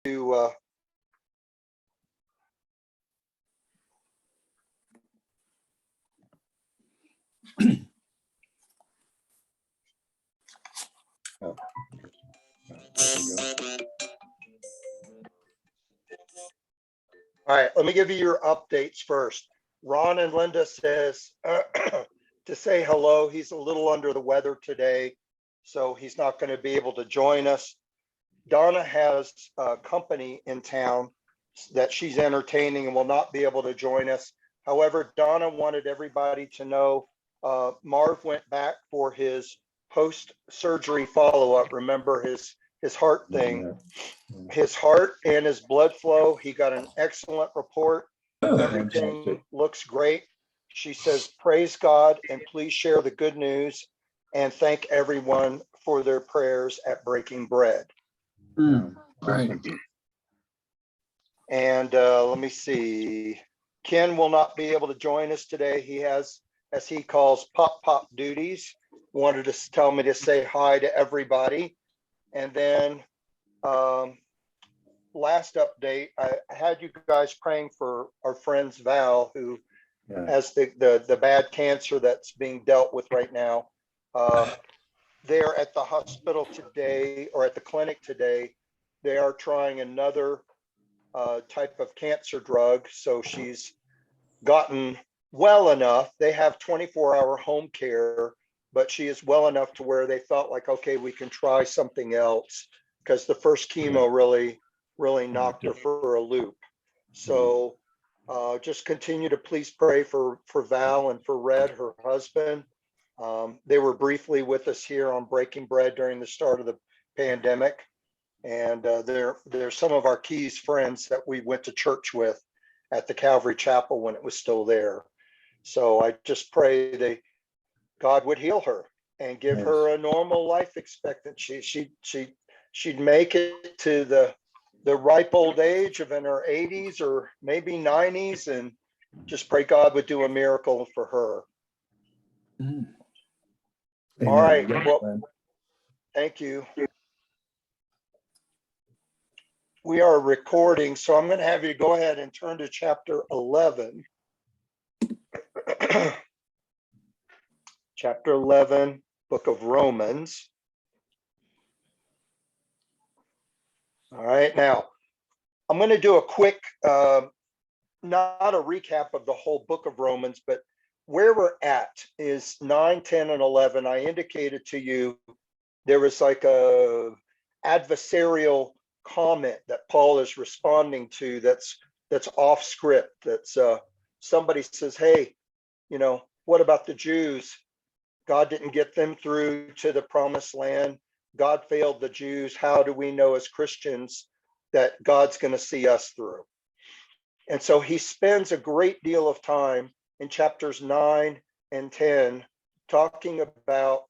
Oh. There we go. All right, let me give you your updates first. Ron and Linda says to say hello. He's a little under the weather today, so he's not going to be able to join us. Donna has a company in town that she's entertaining and will not be able to join us. However, Donna wanted everybody to know Marv went back for his post-surgery follow-up. Remember his heart thing, his heart and his blood flow. He got an excellent report. Everything looks great. She says, praise God and please share the good news and thank everyone for their prayers at Breaking Bread. Right. And let me see. Ken will not be able to join us today. He has, as he calls, pop duties. Wanted to tell me to say hi to everybody. And then last update, I had you guys praying for our friend's Val, who has the bad cancer that's being dealt with right now. They're at the hospital today, or at the clinic today. They are trying another type of cancer drug. So she's gotten well enough. They have 24-hour home care, but she is well enough to where they felt like, okay, we can try something else, because the first chemo really knocked her for a loop. So just continue to please pray for Val and for Red, her husband. They were briefly with us here on Breaking Bread during the start of the pandemic. And they're some of our Keys friends that we went to church with at the Calvary Chapel when it was still there. So I just pray God would heal her and give her a normal life expectancy. She'd make it to the ripe old age of in her 80s or maybe 90s, and just pray God would do a miracle for her. All right. Well, thank you. We are recording, so I'm going to have you go ahead and turn to chapter 11. Chapter 11, book of Romans. All right, now I'm going to do a quick, not a recap of the whole book of Romans, but where we're at is 9, 10, and 11. I indicated to you there was like a adversarial comment that Paul is responding to that's off script. That's somebody says, hey, what about the Jews? God didn't get them through to the promised land. God failed the Jews. How do we know as Christians that God's going to see us through? And so he spends a great deal of time in chapters 9 and 10 talking about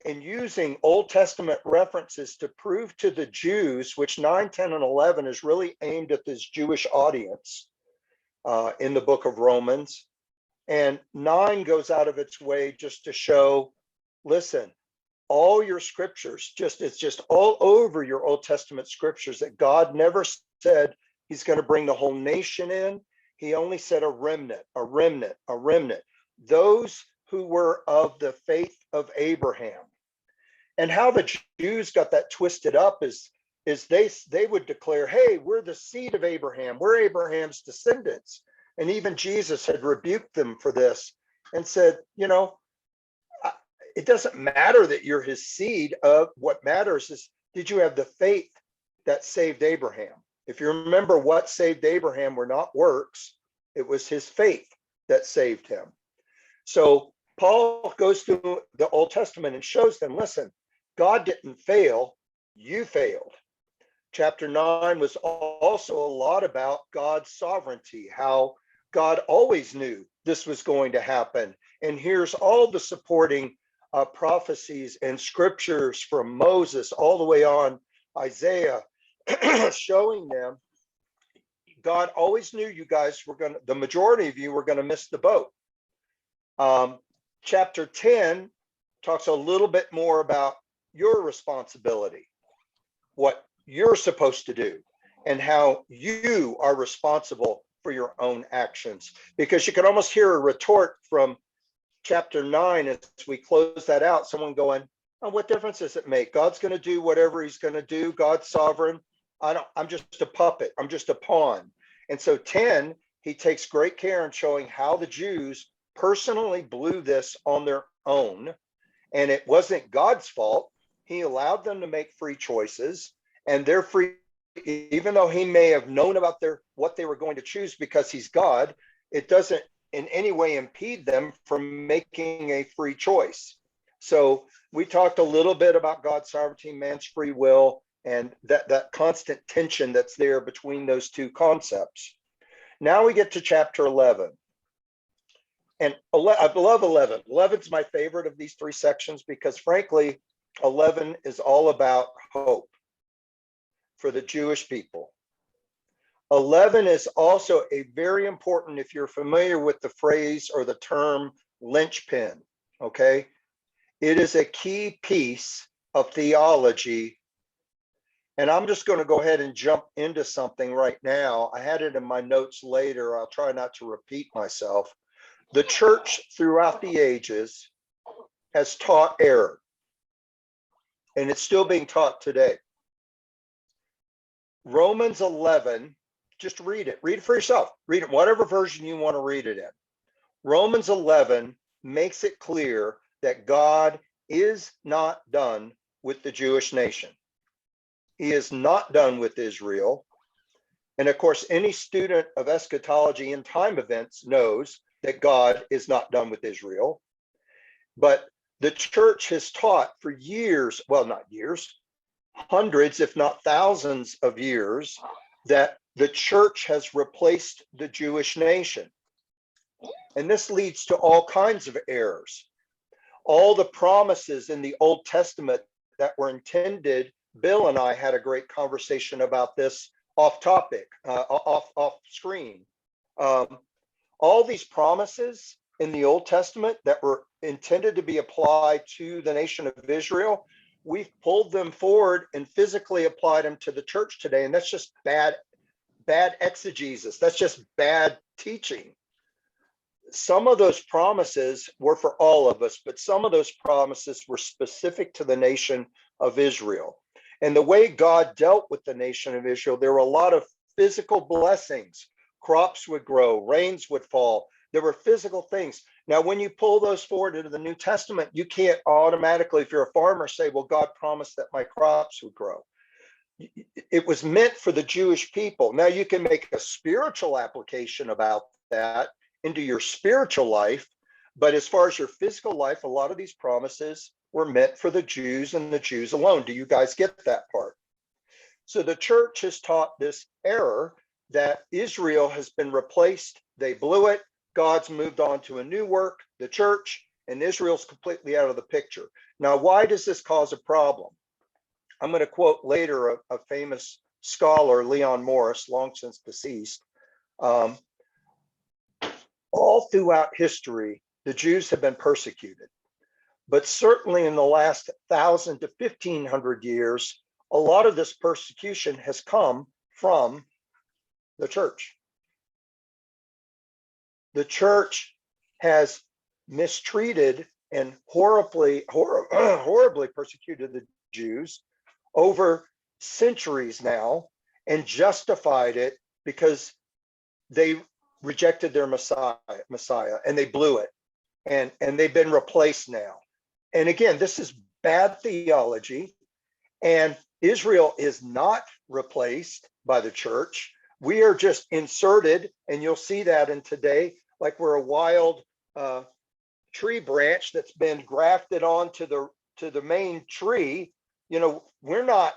and using Old Testament references to prove to the Jews, which 9, 10, and 11 is really aimed at this Jewish audience in the book of Romans. And 9 goes out of its way just to show, listen, all your scriptures, it's just all over your Old Testament scriptures that God never said he's going to bring the whole nation in. He only said a remnant, a remnant, a remnant. Those who were of the faith of Abraham. And how the Jews got that twisted up is they would declare, hey, we're the seed of Abraham. We're Abraham's descendants. And even Jesus had rebuked them for this and said, it doesn't matter that you're his seed. What matters is, did you have the faith that saved Abraham? If you remember, what saved Abraham were not works. It was his faith that saved him. So Paul goes through the Old Testament and shows them, listen, God didn't fail, you failed. Chapter 9 was also a lot about God's sovereignty, how God always knew this was going to happen. And here's all the supporting prophecies and scriptures from Moses all the way on Isaiah, showing them God always knew you guys were the majority of you were going to miss the boat. Chapter 10 talks a little bit more about your responsibility, what you're supposed to do. and how you are responsible for your own actions. Because you can almost hear a retort from chapter 9 as we close that out, someone going, oh, what difference does it make? God's going to do whatever he's going to do. God's sovereign. I'm just a puppet. I'm just a pawn. And so 10, he takes great care in showing how the Jews personally blew this on their own. And it wasn't God's fault. He allowed them to make free choices, and they're free, even though he may have known about what they were going to choose because he's God. It doesn't in any way impede them from making a free choice. So we talked a little bit about God's sovereignty, man's free will, and that constant tension that's there between those two concepts. Now we get to chapter 11. And I love 11. 11's my favorite of these three sections because, frankly, 11 is all about hope for the Jewish people. 11 is also a very important, if you're familiar with the phrase or the term linchpin, okay? It is a key piece of theology. And I'm just going to go ahead and jump into something right now. I had it in my notes later. I'll try not to repeat myself. The church throughout the ages has taught error, and it's still being taught today. Romans 11, just read it. Read it for yourself. Read it, whatever version you want to read it in. Romans 11 makes it clear that God is not done with the Jewish nation. He is not done with Israel. And of course, any student of eschatology and time events knows that God is not done with Israel. But the church has taught for years, well, not years, hundreds, if not thousands of years, that the church has replaced the Jewish nation. And this leads to all kinds of errors. All the promises in the Old Testament that were intended, Bill and I had a great conversation about this off topic, off screen. All these promises in the Old Testament that were intended to be applied to the nation of Israel, we've pulled them forward and physically applied them to the church today. And that's just bad exegesis. That's just bad teaching. Some of those promises were for all of us, but some of those promises were specific to the nation of Israel. And the way God dealt with the nation of Israel, there were a lot of physical blessings. Crops would grow, rains would fall. There were physical things. Now, when you pull those forward into the New Testament, you can't automatically, if you're a farmer, say, well, God promised that my crops would grow. It was meant for the Jewish people. Now, you can make a spiritual application about that into your spiritual life. But as far as your physical life, a lot of these promises were meant for the Jews and the Jews alone. Do you guys get that part? So the church has taught this error that Israel has been replaced. They blew it. God's moved on to a new work, the church, and Israel's completely out of the picture. Now, why does this cause a problem? I'm going to quote later a famous scholar, Leon Morris, long since deceased. All throughout history, the Jews have been persecuted. But certainly in the last 1,000 to 1,500 years, a lot of this persecution has come from the church. The church has mistreated and horribly persecuted the Jews over centuries now and justified it because they rejected their Messiah, and they blew it, and they've been replaced now. And again, this is bad theology, and Israel is not replaced by the church. We are just inserted, and you'll see that in today, like we're a wild tree branch that's been grafted onto the main tree. You know, we're not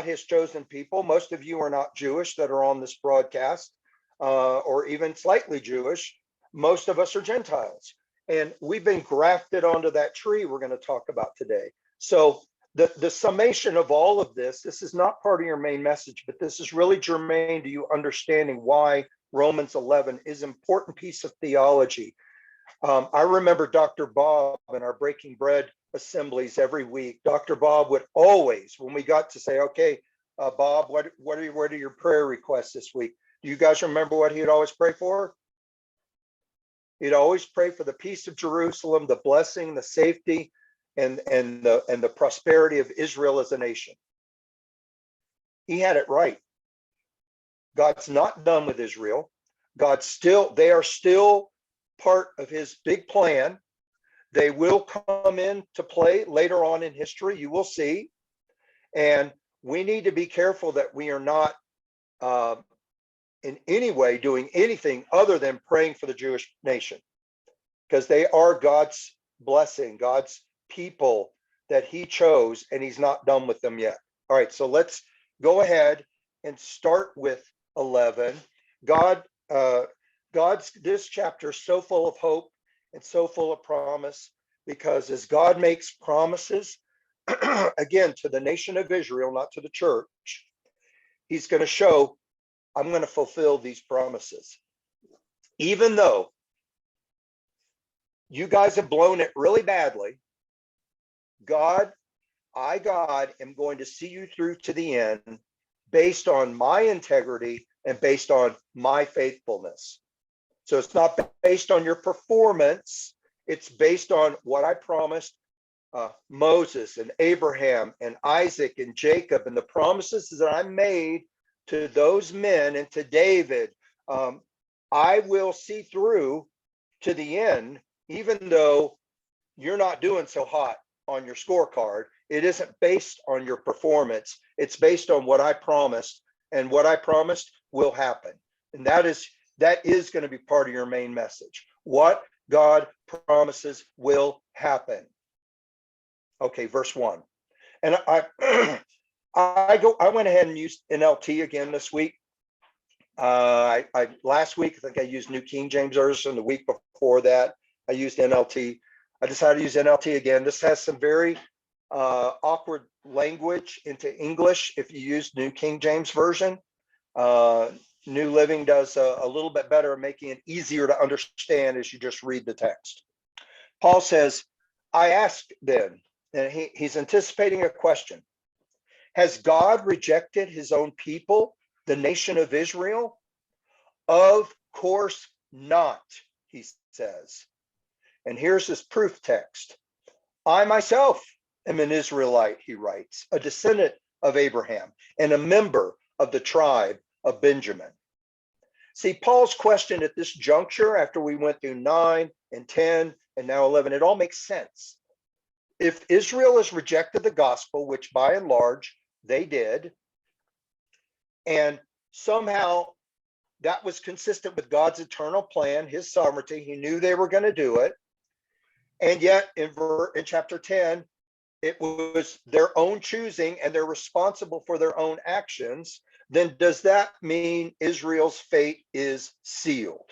his chosen people. Most of you are not Jewish that are on this broadcast, or even slightly Jewish. Most of us are Gentiles, and we've been grafted onto that tree we're going to talk about today. So the summation of all of this is not part of your main message, but this is really germane to you understanding why Romans 11 is an important piece of theology. I remember Dr. Bob in our Breaking Bread assemblies every week. Dr. Bob would always, when we got to say, okay, Bob, what are your prayer requests this week? Do you guys remember what he'd always pray for? He'd always pray for the peace of Jerusalem, the blessing, the safety, and the prosperity of Israel as a nation. He had it right. God's not done with Israel. They are still part of his big plan. They will come into play later on in history. You will see. And we need to be careful that we are not in any way doing anything other than praying for the Jewish nation, because they are God's blessing, God's people that he chose, and he's not done with them yet. All right, so let's go ahead and start with 11. This chapter is so full of hope and so full of promise, because as God makes promises, again, to the nation of Israel, not to the church, he's going to show, I'm going to fulfill these promises. Even though you guys have blown it really badly, God, am going to see you through to the end based on my integrity and based on my faithfulness. So it's not based on your performance. It's based on what I promised Moses and Abraham and Isaac and Jacob, and the promises that I made to those men and to David. I will see through to the end, even though you're not doing so hot on your scorecard. It isn't based on your performance. It's based on what I promised, and what I promised will happen. And that is going to be part of your main message. What God promises will happen. Okay, verse 1. And I went ahead and used NLT again this week. Last week, I think I used New King James Version. The week before that, I used NLT. I decided to use NLT again. This has some very awkward language into English if you use New King James Version. New Living does a little bit better at making it easier to understand as you just read the text. Paul says, I asked then, and he's anticipating a question. Has God rejected his own people, the nation of Israel? Of course not, he says. And here's his proof text. I myself am an Israelite, he writes, a descendant of Abraham and a member of the tribe of Benjamin. See, Paul's question at this juncture, after we went through 9 and 10 and now 11, it all makes sense. If Israel has rejected the gospel, which by and large they did, and somehow that was consistent with God's eternal plan, his sovereignty, he knew they were going to do it. And yet in chapter 10, it was their own choosing and they're responsible for their own actions. Then does that mean Israel's fate is sealed?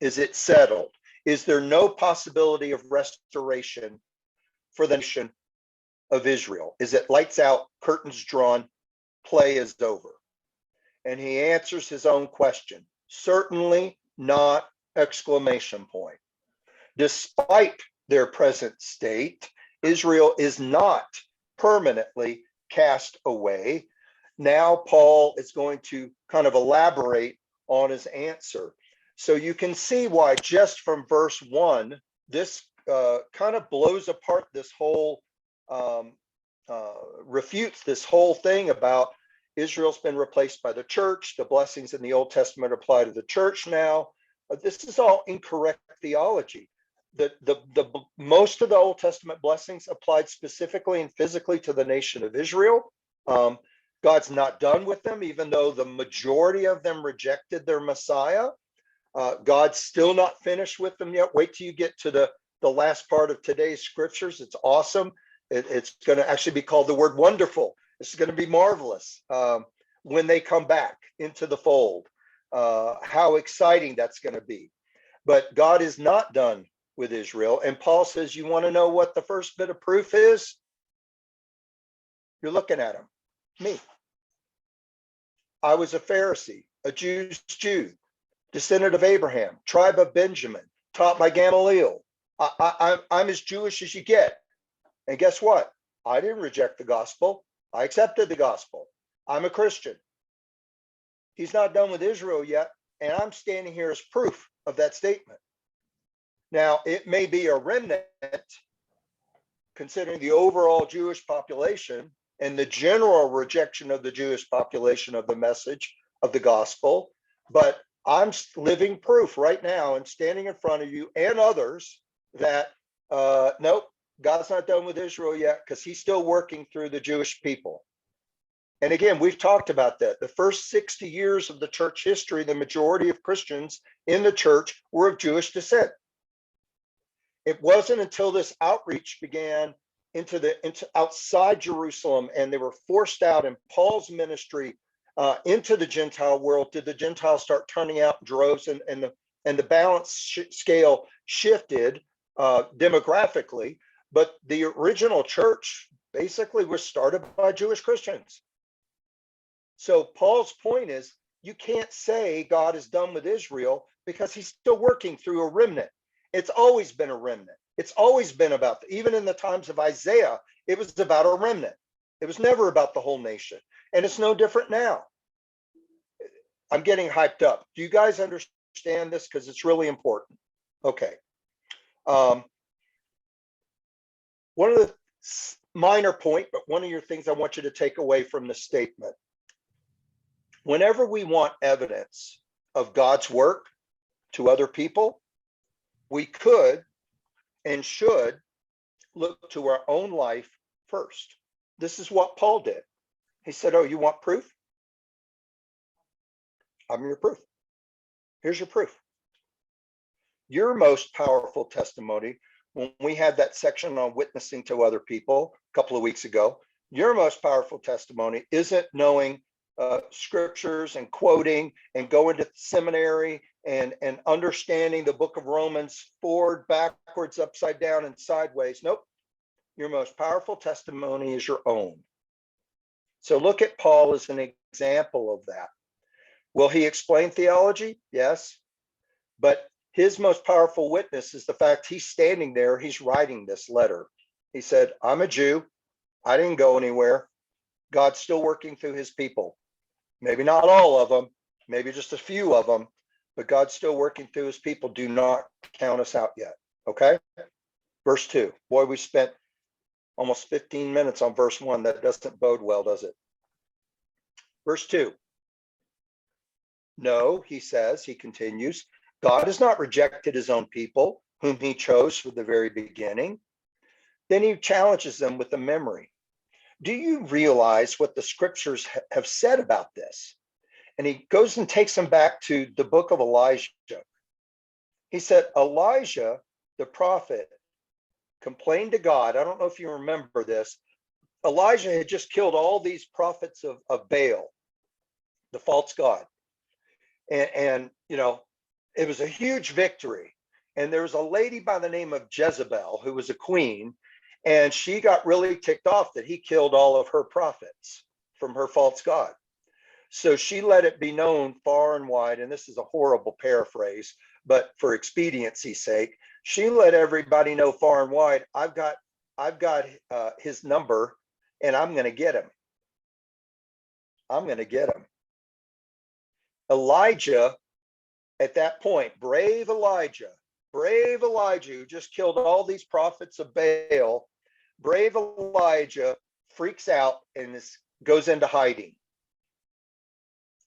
Is it settled? Is there no possibility of restoration for the nation of Israel? Is it lights out, curtains drawn, play is over? And he answers his own question. Certainly not, exclamation point. Despite their present state, Israel is not permanently cast away. Now Paul is going to kind of elaborate on his answer. So you can see why just from verse 1, this kind of blows apart this whole, refutes this whole thing about Israel's been replaced by the church. The blessings in the Old Testament apply to the church now. This is all incorrect theology. The most of the Old Testament blessings applied specifically and physically to the nation of Israel. God's not done with them, even though the majority of them rejected their Messiah. God's still not finished with them yet. Wait till you get to the last part of today's scriptures. It's awesome. It's going to actually be called the word wonderful. It's going to be marvelous when they come back into the fold. How exciting that's going to be. But God is not done with Israel. And Paul says, you want to know what the first bit of proof is? You're looking at him, me. I was a Pharisee, a Jew's Jew, descendant of Abraham, tribe of Benjamin, taught by Gamaliel. I'm as Jewish as you get. And guess what? I didn't reject the gospel. I accepted the gospel. I'm a Christian. He's not done with Israel yet, and I'm standing here as proof of that statement. Now, it may be a remnant considering the overall Jewish population and the general rejection of the Jewish population of the message of the gospel, but I'm living proof right now and standing in front of you and others that nope, God's not done with Israel yet because he's still working through the Jewish people. And again, we've talked about that. The first 60 years of the church history, the majority of Christians in the church were of Jewish descent. It wasn't until this outreach began into outside Jerusalem and they were forced out in Paul's ministry into the Gentile world did the Gentiles start turning out in droves, and the balance scale shifted demographically. But the original church basically was started by Jewish Christians. So Paul's point is, you can't say God is done with Israel because he's still working through a remnant. It's always been a remnant. It's always been about, even in the times of Isaiah, it was about a remnant. It was never about the whole nation. And it's no different now. I'm getting hyped up. Do you guys understand this? Because it's really important. Okay. One of the minor point, but one of your things I want you to take away from the statement. Whenever we want evidence of God's work to other people, we could and should look to our own life first. This is what Paul did. He said, oh, you want proof? I'm your proof. Here's your proof. Your most powerful testimony, when we had that section on witnessing to other people a couple of weeks ago, your most powerful testimony isn't knowing scriptures and quoting and going to seminary and understanding the book of Romans forward, backwards, upside down, and sideways. Nope. Your most powerful testimony is your own. So look at Paul as an example of that. Will he explain theology? Yes. But his most powerful witness is the fact he's standing there, he's writing this letter. He said, I'm a Jew. I didn't go anywhere. God's still working through his people. Maybe not all of them, maybe just a few of them, but God's still working through his people. Do not count us out yet. Okay. Verse 2. Boy, we spent almost 15 minutes on verse 1. That doesn't bode well, does it? Verse 2. No, he says, he continues, God has not rejected his own people, whom he chose from the very beginning. Then he challenges them with a memory. Do you realize what the scriptures have said about this? And he goes and takes them back to the book of Elijah. He said, Elijah, the prophet, complained to God. I don't know if you remember this. Elijah had just killed all these prophets of Baal, the false god. And you know, it was a huge victory. And there was a lady by the name of Jezebel, who was a queen, and she got really ticked off that he killed all of her prophets from her false god. So she let it be known far and wide, and this is a horrible paraphrase, but for expediency's sake, she let everybody know far and wide, I've got his number, and I'm going to get him. I'm going to get him. Elijah, at that point, brave Elijah, who just killed all these prophets of Baal, brave Elijah freaks out and goes into hiding.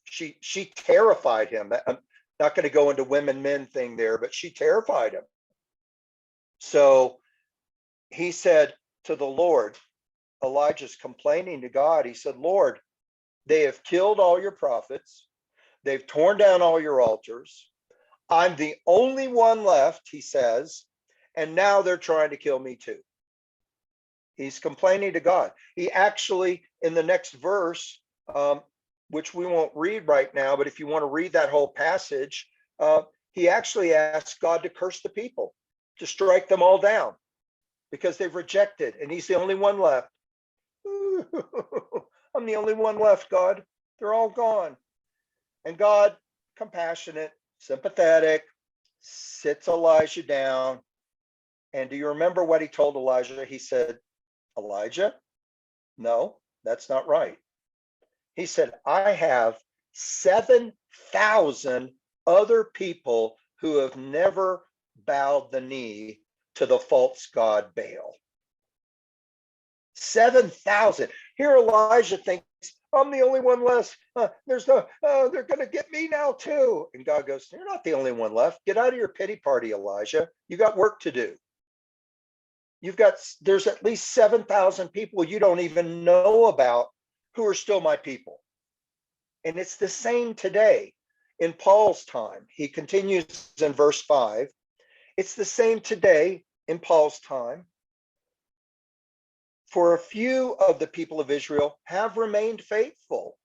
She terrified him. I'm not going to go into women men thing there, but she terrified him. So he said to the Lord, Elijah's complaining to God. He said, Lord, they have killed all your prophets. They've torn down all your altars. I'm the only one left, he says, and now they're trying to kill me too. He's complaining to God. He actually, in the next verse, which we won't read right now, but if you want to read that whole passage, he actually asks God to curse the people, to strike them all down because they've rejected, and he's the only one left. I'm the only one left, God. They're all gone. And God, compassionate, sympathetic, sits Elijah down. And do you remember what he told Elijah? He said, Elijah, no, that's not right. He said, I have 7,000 other people who have never bowed the knee to the false god Baal. 7,000. Here Elijah thinks, I'm the only one left. There's no, they're going to get me now too. And God goes, you're not the only one left. Get out of your pity party, Elijah. You got work to do. There's at least 7,000 people you don't even know about who are still my people. And it's the same today in Paul's time. He continues in verse 5. It's the same today in Paul's time. For a few of the people of Israel have remained faithful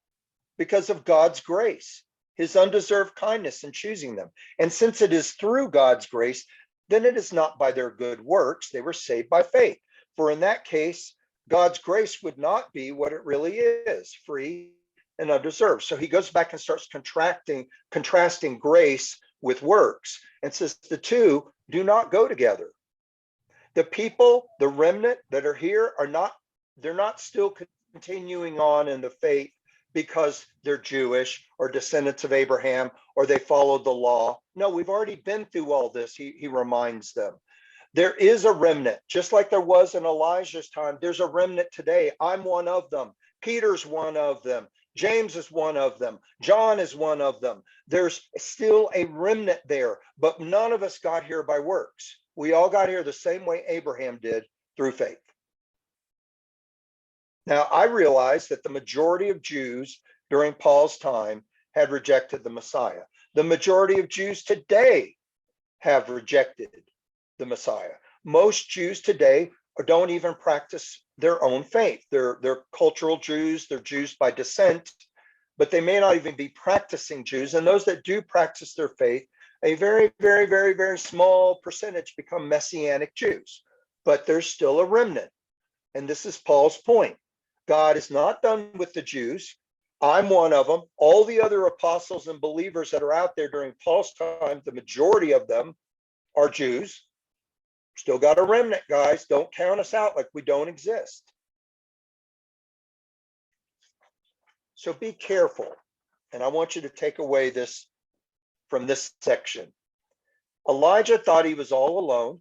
because of God's grace, his undeserved kindness in choosing them. And since it is through God's grace, then it is not by their good works. They were saved by faith. For in that case, God's grace would not be what it really is, free and undeserved. So he goes back and starts contrasting grace with works and says the two do not go together. The people, the remnant that are here they're not still continuing on in the faith because they're Jewish or descendants of Abraham or they followed the law. No, we've already been through all this, he reminds them. There is a remnant, just like there was in Elijah's time. There's a remnant today. I'm one of them. Peter's one of them. James is one of them. John is one of them. There's still a remnant there, but none of us got here by works. We all got here the same way Abraham did, through faith. Now, I realize that the majority of Jews during Paul's time had rejected the Messiah. The majority of Jews today have rejected the Messiah. Most Jews today don't even practice their own faith. They're cultural Jews, they're Jews by descent, but they may not even be practicing Jews. And those that do practice their faith, a very, very, very, very small percentage become Messianic Jews, but there's still a remnant. And this is Paul's point. God is not done with the Jews. I'm one of them. All the other apostles and believers that are out there during Paul's time, the majority of them are Jews. Still got a remnant, guys. Don't count us out like we don't exist. So be careful. And I want you to take away this from this section. Elijah thought he was all alone.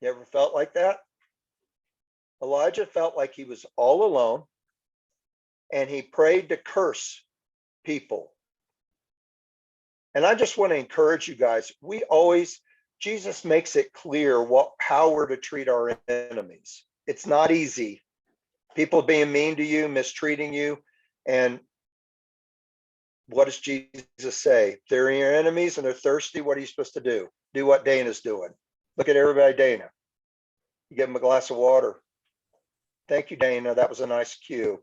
You ever felt like that? Elijah felt like he was all alone, and he prayed to curse people. And I just want to encourage you guys, Jesus makes it clear how we're to treat our enemies. It's not easy. People being mean to you, mistreating you, and what does Jesus say? If they're your enemies and they're thirsty, what are you supposed to do? Do what Dana's doing. Look at everybody, Dana. You give them a glass of water. Thank you, Dana. That was a nice cue.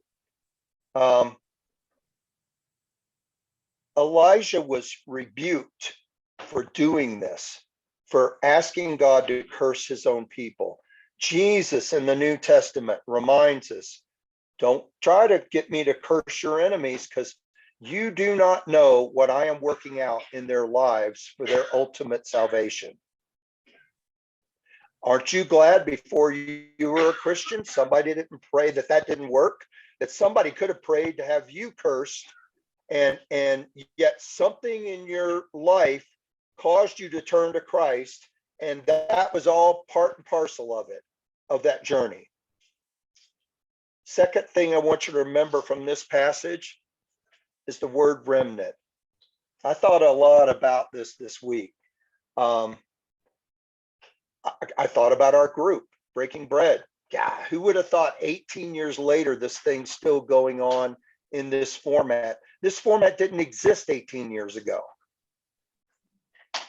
Elijah was rebuked for doing this, for asking God to curse his own people. Jesus in the New Testament reminds us, don't try to get me to curse your enemies, because you do not know what I am working out in their lives for their ultimate salvation. Aren't you glad before you were a Christian, somebody didn't pray that didn't work, that somebody could have prayed to have you cursed, and yet something in your life caused you to turn to Christ, and that was all part and parcel of it, of that journey. Second thing I want you to remember from this passage is the word remnant. I thought a lot about this week. I thought about our group, Breaking Bread. Yeah, who would have thought 18 years later, this thing's still going on in this format? This format didn't exist 18 years ago.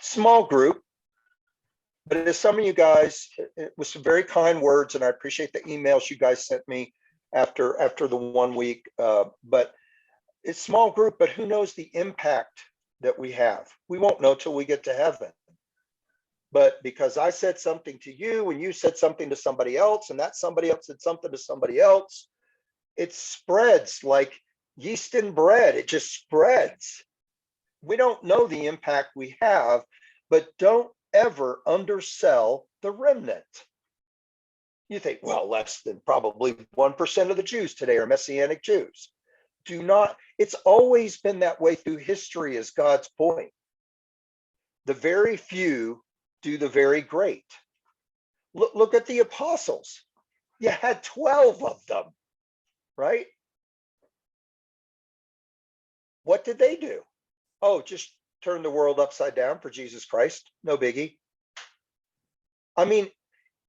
Small group, but as some of you guys, it was some very kind words, and I appreciate the emails you guys sent me after the 1 week. But it's small group, but who knows the impact that we have? We won't know till we get to heaven. But because I said something to you and you said something to somebody else, and that somebody else said something to somebody else, it spreads like yeast in bread. It just spreads. We don't know the impact we have, but don't ever undersell the remnant. You think, well, less than probably 1% of the Jews today are Messianic Jews. do not, it's always been that way through history, is God's point. The very few do the very great. Look at the apostles. You had 12 of them, right? What did they do? Oh, just turn the world upside down for Jesus Christ. No biggie. I mean,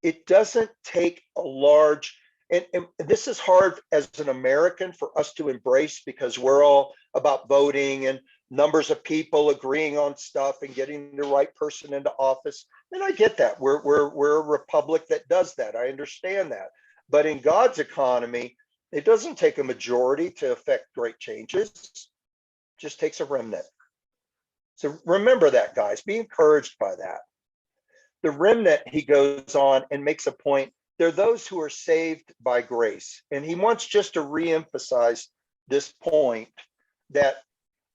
it doesn't take a large, and this is hard as an American for us to embrace, because we're all about voting and numbers of people agreeing on stuff and getting the right person into office. And I get that. We're a republic that does that. I understand that. But in God's economy, it doesn't take a majority to affect great changes. It just takes a remnant. So remember that, guys. Be encouraged by that. The remnant, he goes on and makes a point. They're those who are saved by grace. And he wants just to reemphasize this point, that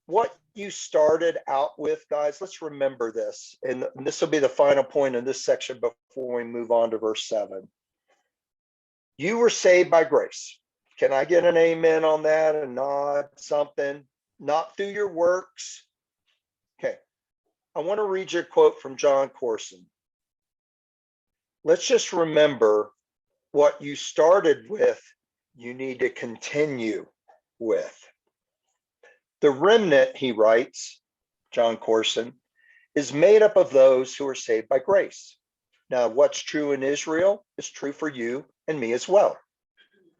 what you started out with, guys, let's remember this. And this will be the final point in this section before we move on to verse 7. You were saved by grace. Can I get an amen on that? A nod, something? Not through your works. Okay. I want to read you a quote from John Corson. Let's just remember, what you started with, you need to continue with. The remnant, he writes, John Corson, is made up of those who are saved by grace. Now, what's true in Israel is true for you and me as well.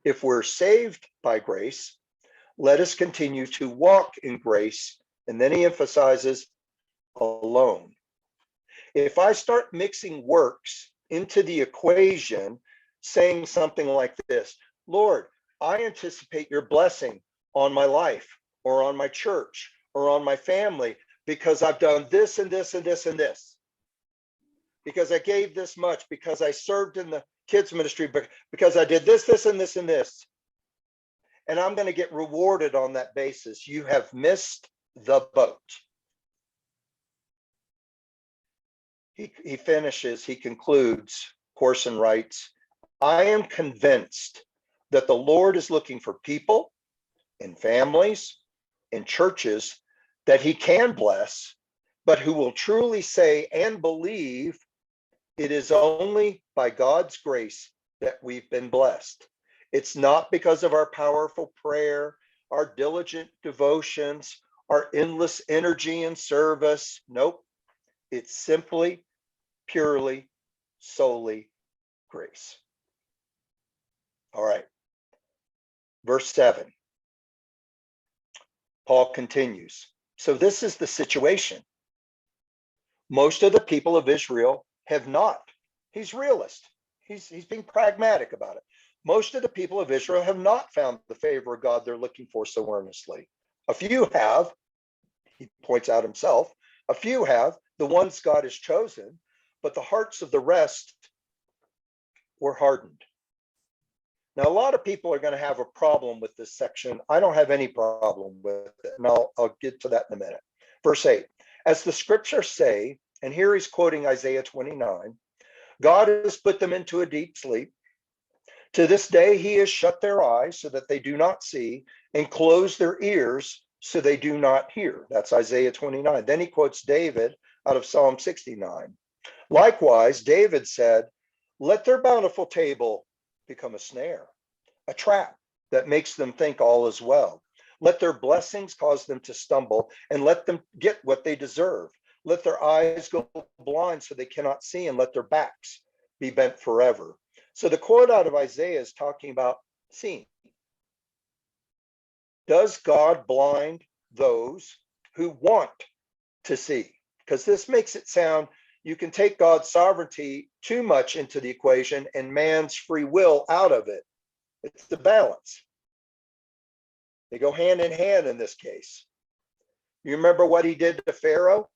If we're saved by grace, let us continue to walk in grace. And then he emphasizes alone. If I start mixing works into the equation, saying something like this: Lord, I anticipate your blessing on my life or on my church or on my family because I've done this and this and this and this, because I gave this much, because I served in the kids ministry, because I did this, this, and this, and this, and I'm going to get rewarded on that basis. You have missed the boat. He finishes, he concludes, Corson writes, I am convinced that the Lord is looking for people and families and churches that he can bless, but who will truly say and believe it is only by God's grace that we've been blessed. It's not because of our powerful prayer, our diligent devotions, our endless energy and service. Nope. It's simply, purely, solely grace. All right. Verse 7. Paul continues. So this is the situation. Most of the people of Israel have not. He's realist. He's being pragmatic about it. Most of the people of Israel have not found the favor of God they're looking for so earnestly. A few have, he points out himself. A few have, the ones God has chosen, but the hearts of the rest were hardened. Now, a lot of people are going to have a problem with this section. I don't have any problem with it, and I'll get to that in a minute. Verse 8, as the scriptures say, and here he's quoting Isaiah 29, God has put them into a deep sleep. To this day, he has shut their eyes so that they do not see, and closed their ears so they do not hear. That's Isaiah 29. Then he quotes David out of Psalm 69. Likewise, David said, let their bountiful table become a snare, a trap that makes them think all is well. Let their blessings cause them to stumble, and let them get what they deserve. Let their eyes go blind so they cannot see, and let their backs be bent forever. So the quote out of Isaiah is talking about seeing. Does God blind those who want to see? Because this makes it sound, you can take God's sovereignty too much into the equation and man's free will out of it. It's the balance. They go hand in hand in this case. You remember what he did to Pharaoh?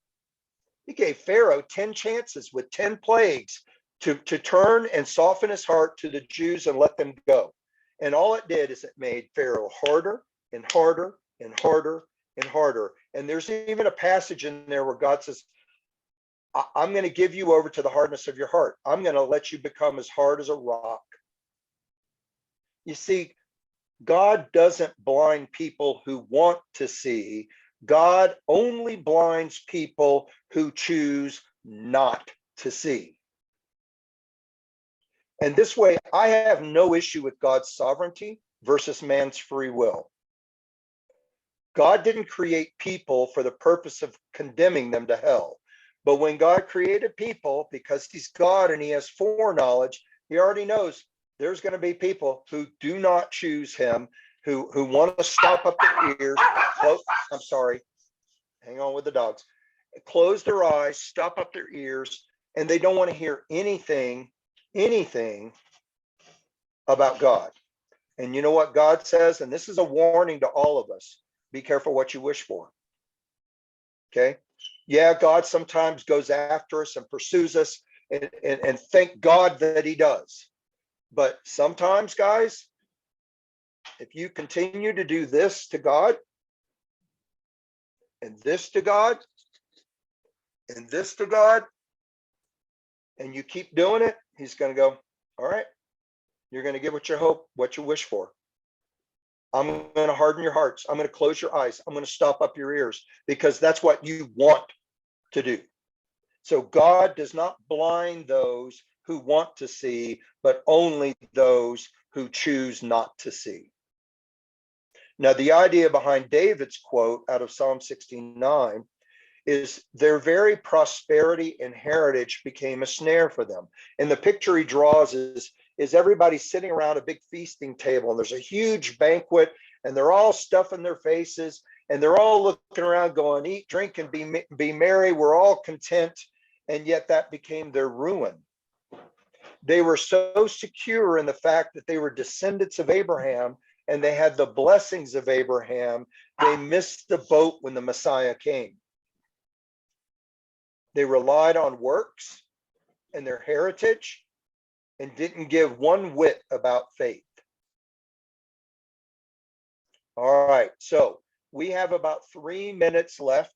He gave Pharaoh 10 chances with 10 plagues to turn and soften his heart to the Jews and let them go. And all it did is it made Pharaoh harder and harder and harder and harder. And there's even a passage in there where God says, I'm going to give you over to the hardness of your heart. I'm going to let you become as hard as a rock. You see, God doesn't blind people who want to see. God only blinds people who choose not to see. And this way, I have no issue with God's sovereignty versus man's free will. God didn't create people for the purpose of condemning them to hell. But when God created people, because he's God and he has foreknowledge, he already knows there's going to be people who do not choose him, who want to stop up their ears. I'm sorry. Hang on with the dogs. Close their eyes, stop up their ears, and they don't want to hear anything about God. And you know what God says? And this is a warning to all of us. Be careful what you wish for. Okay. Yeah, God sometimes goes after us and pursues us, and thank God that he does. But sometimes, guys, if you continue to do this to God, and this to God, and this to God, and you keep doing it, he's going to go, all right, you're going to get what you hope, what you wish for. I'm going to harden your hearts. I'm going to close your eyes. I'm going to stop up your ears, because that's what you want to do. So God does not blind those who want to see, but only those who choose not to see. Now, the idea behind David's quote out of Psalm 69 is their very prosperity and heritage became a snare for them. And the picture he draws is everybody sitting around a big feasting table, and there's a huge banquet, and they're all stuffing their faces, and they're all looking around going, eat, drink, and be merry. We're all content. And yet that became their ruin. They were so secure in the fact that they were descendants of Abraham and they had the blessings of Abraham, they missed the boat when the Messiah came. They relied on works and their heritage and didn't give one whit about faith. All right, so we have about 3 minutes left,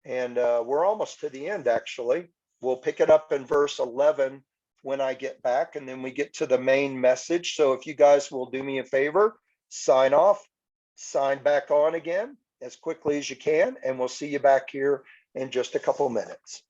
and we're almost to the end, actually. We'll pick it up in verse 11 when I get back, and then we get to the main message. So if you guys will do me a favor, sign off, sign back on again as quickly as you can, and we'll see you back here in just a couple minutes.